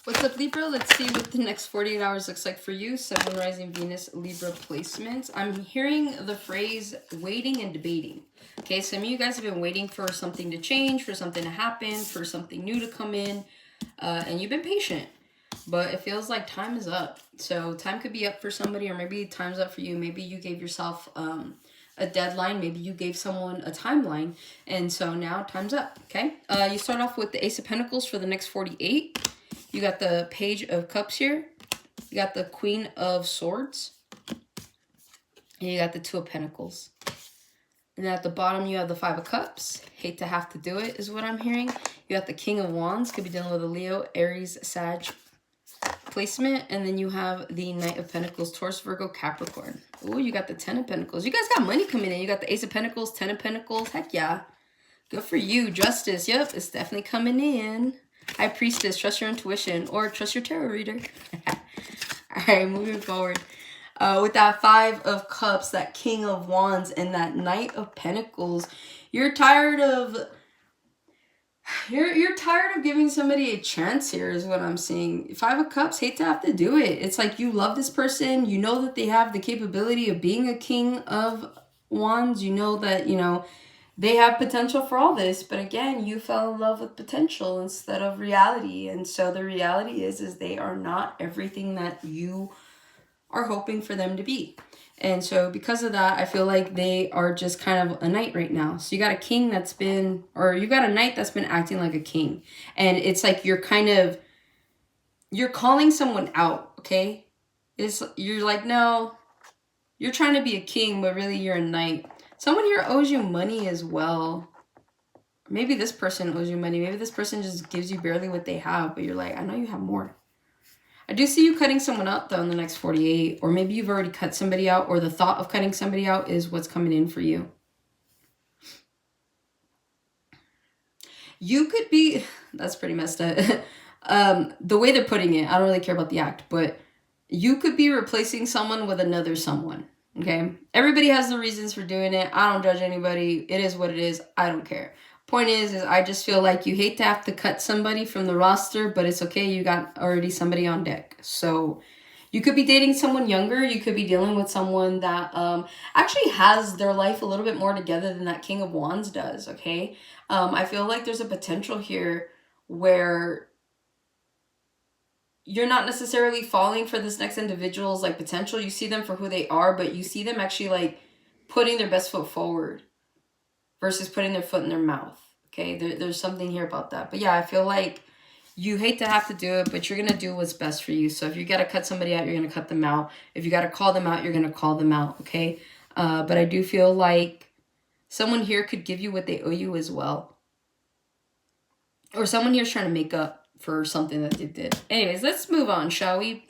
What's up, Libra? Let's see what the next 48 hours looks like for you. Sun, Moon, Rising, Venus, Libra placements. I'm hearing the phrase waiting and debating. Okay, some of you guys have been waiting for something to change, for something to happen, for something new to come in, and you've been patient. But it feels like time is up. So time could be up for somebody, or maybe time's up for you. Maybe you gave yourself a deadline. Maybe you gave someone a timeline. And so now time's up, okay? You start off with the Ace of Pentacles for the next 48. You got the Page of Cups here. You got the Queen of Swords. And you got the Two of Pentacles. And at the bottom, you have the Five of Cups. Hate to have to do it, is what I'm hearing. You got the King of Wands. Could be dealing with a Leo, Aries, Sag placement. And then you have the Knight of Pentacles, Taurus, Virgo, Capricorn. Oh, you got the Ten of Pentacles. You guys got money coming in. You got the Ace of Pentacles, Ten of Pentacles. Heck yeah. Good for you. Justice. Yep, it's definitely coming in. High Priestess, trust your intuition, or trust your tarot reader. All right, moving forward. With that Five of Cups, that King of Wands, and that Knight of Pentacles, you're tired of giving somebody a chance here, is what I'm seeing. Five of Cups, hate to have to do it. It's like you love this person. You know that they have the capability of being a King of Wands. You know that, you know, they have potential for all this, but again, you fell in love with potential instead of reality. And so the reality is they are not everything that you are hoping for them to be. And so because of that, I feel like they are just kind of a knight right now. So you got a king that's been, or you got a knight that's been acting like a king. And it's like you're calling someone out, okay? You're like, no, you're trying to be a king, but really you're a knight. Someone here owes you money as well. Maybe this person owes you money. Maybe this person just gives you barely what they have, but you're like, I know you have more. I do see you cutting someone out, though, in the next 48. Or maybe you've already cut somebody out, or the thought of cutting somebody out is what's coming in for you. You could be... That's pretty messed up. The way they're putting it, I don't really care about the act, but you could be replacing someone with another someone. Okay, everybody has the reasons for doing it. I don't judge anybody. It is what it is. I don't care. Point is I just feel like you hate to have to cut somebody from the roster, but it's okay. You got already somebody on deck. So you could be dating someone younger. You could be dealing with someone that actually has their life a little bit more together than that King of Wands does. Okay, I feel like there's a potential here where you're not necessarily falling for this next individual's like potential. You see them for who they are, but you see them actually like putting their best foot forward versus putting their foot in their mouth. Okay, there's something here about that. But yeah, I feel like you hate to have to do it, but you're going to do what's best for you. So if you got to cut somebody out, you're going to cut them out. If you got to call them out, you're going to call them out. Okay, but I do feel like someone here could give you what they owe you as well. Or someone here's trying to make up for something that they did. Anyways, let's move on, shall we?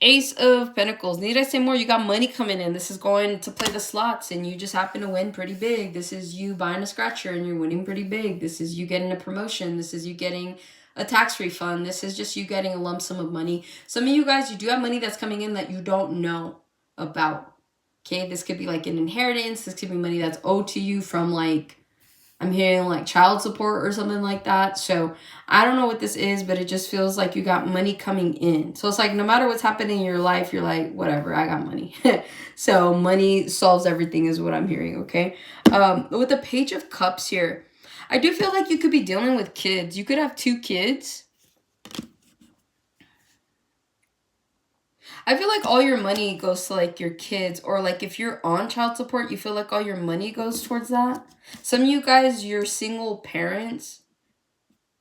Ace of Pentacles. Need I say more? You got money coming in. This is going to play the slots and you just happen to win pretty big. This is you buying a scratcher and you're winning pretty big. This is you getting a promotion. This is you getting a tax refund. This is just you getting a lump sum of money. Some of you guys, you do have money that's coming in that you don't know about. Okay, this could be like an inheritance. This could be money that's owed to you from like, I'm hearing like child support or something like that. So I don't know what this is, but it just feels like you got money coming in. So it's like no matter what's happening in your life, you're like, whatever, I got money. So money solves everything is what I'm hearing, okay? With the Page of Cups here, I do feel like you could be dealing with kids. You could have 2 kids. I feel like all your money goes to like your kids, or like if you're on child support, you feel like all your money goes towards that. Some of you guys, you're single parents,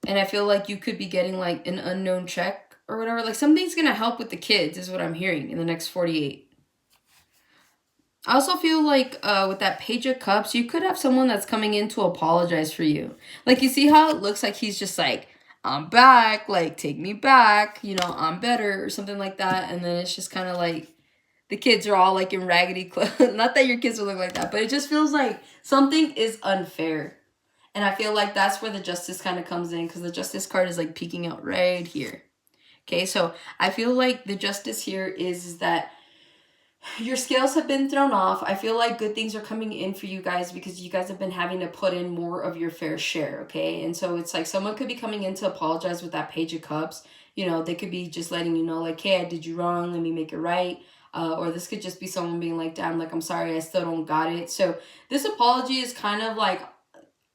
and I feel like you could be getting like an unknown check or whatever. Like something's going to help with the kids is what I'm hearing in the next 48. I also feel like with that Page of Cups, you could have someone that's coming in to apologize for you. Like you see how it looks like he's just like, I'm back, like, take me back, you know, I'm better, or something like that. And then it's just kind of like, the kids are all, like, in raggedy clothes. Not that your kids will look like that, but it just feels like something is unfair. And I feel like that's where the Justice kind of comes in, because the Justice card is, like, peeking out right here. Okay, so I feel like the Justice here is that Your scales have been thrown off. I feel like good things are coming in for you guys because you guys have been having to put in more of your fair share, okay? And so it's like someone could be coming in to apologize with that Page of Cups. You know, they could be just letting you know, like, hey, I did you wrong. Let me make it right. Or this could just be someone being like, damn, like, I'm sorry, I still don't got it. So this apology is kind of like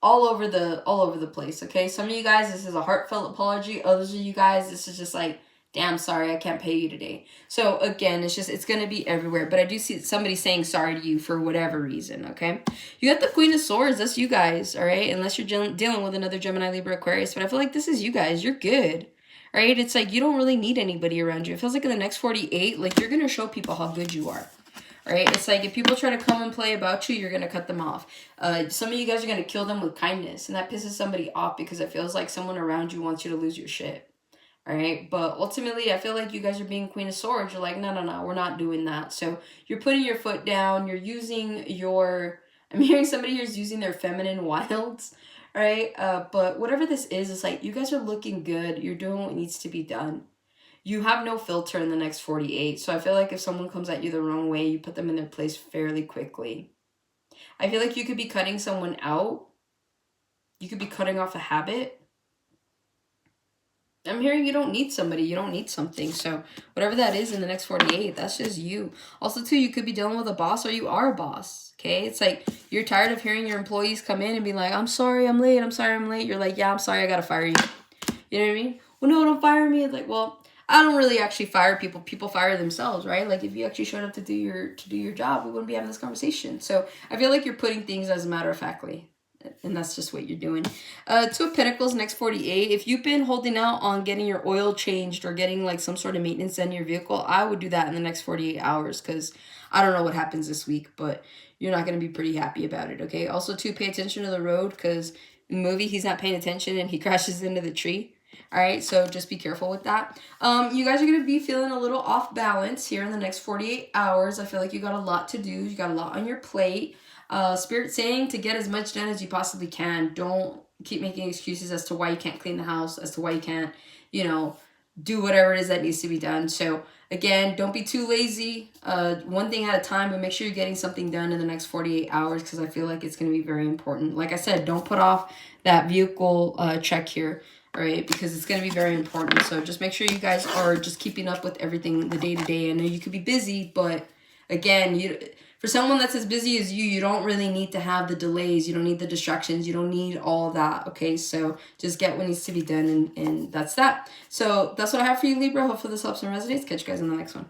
all over the place, okay? Some of you guys, this is a heartfelt apology. Others of you guys, this is just like, damn, sorry, I can't pay you today. So again, it's going to be everywhere. But I do see somebody saying sorry to you for whatever reason, okay? You got the Queen of Swords. That's you guys, all right? Unless you're dealing with another Gemini, Libra, Aquarius. But I feel like this is you guys. You're good, right? It's like you don't really need anybody around you. It feels like in the next 48, like you're going to show people how good you are. Right? It's like if people try to come and play about you, you're going to cut them off. Some of you guys are going to kill them with kindness. And that pisses somebody off because it feels like someone around you wants you to lose your shit. All right? But ultimately, I feel like you guys are being Queen of Swords. You're like, no, we're not doing that. So you're putting your foot down. You're using your... I'm hearing somebody here is using their feminine wilds. Right? But whatever this is, it's like you guys are looking good. You're doing what needs to be done. You have no filter in the next 48. So I feel like if someone comes at you the wrong way, you put them in their place fairly quickly. I feel like you could be cutting someone out. You could be cutting off a habit. I'm hearing you don't need somebody. You don't need something. So whatever that is in the next 48, that's just you. Also, too, you could be dealing with a boss or you are a boss. Okay? It's like you're tired of hearing your employees come in and be like, I'm sorry, I'm late. I'm sorry, I'm late. You're like, yeah, I'm sorry, I got to fire you. You know what I mean? Well, no, don't fire me. It's like, well, I don't really actually fire people. People fire themselves, right? Like if you actually showed up to do your job, we wouldn't be having this conversation. So I feel like you're putting things as a matter of factly, and that's just what you're doing. Two of Pentacles, next 48. If you've been holding out on getting your oil changed or getting like some sort of maintenance in your vehicle, I would do that in the next 48 hours because I don't know what happens this week, but you're not going to be pretty happy about it, okay? Also, too, pay attention to the road because in the movie, he's not paying attention and he crashes into the tree. All right, so just be careful with that. You guys are going to be feeling a little off balance here in the next 48 hours. I feel like you got a lot to do. You got a lot on your plate. Spirit saying to get as much done as you possibly can. Don't keep making excuses as to why you can't clean the house, as to why you can't, do whatever it is that needs to be done. So again, don't be too lazy. One thing at a time, but make sure you're getting something done in the next 48 hours because I feel like it's going to be very important. Like I said, don't put off that vehicle check here. Right, because it's going to be very important. So just make sure you guys are just keeping up with everything the day-to-day. I know you could be busy, but again, for someone that's as busy as you don't really need to have the delays. You don't need the distractions. You don't need all that, okay? So just get what needs to be done, and that's that. So that's what I have for you, Libra. Hopefully this helps and resonates. Catch you guys in the next one.